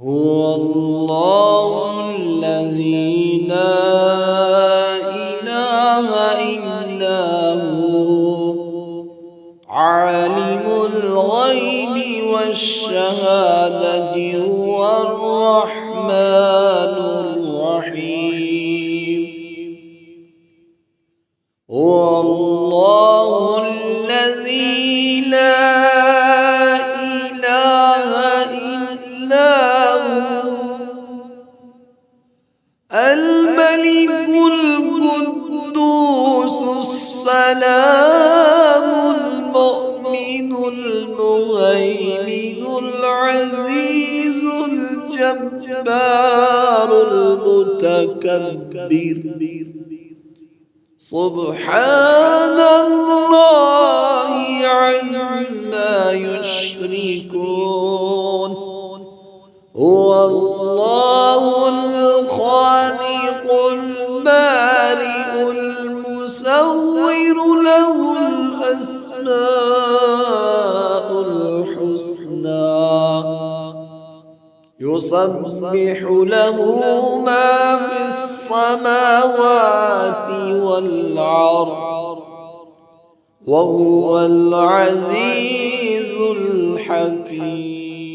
هو الله الذي لا إله إلا هو عالم الغيب والشهادة هو الرحمن الرحيم. هو الله الذي لا إله إلا هو الملك القدوس السلام المؤمن المهيمن العزيز الجبار المتكبر سبحان الله عما يشركون. هو الله الخالق البارئ المصور له الأسماء الحسنى يسبح له ما في السماوات والأرض وهو العزيز الحكيم.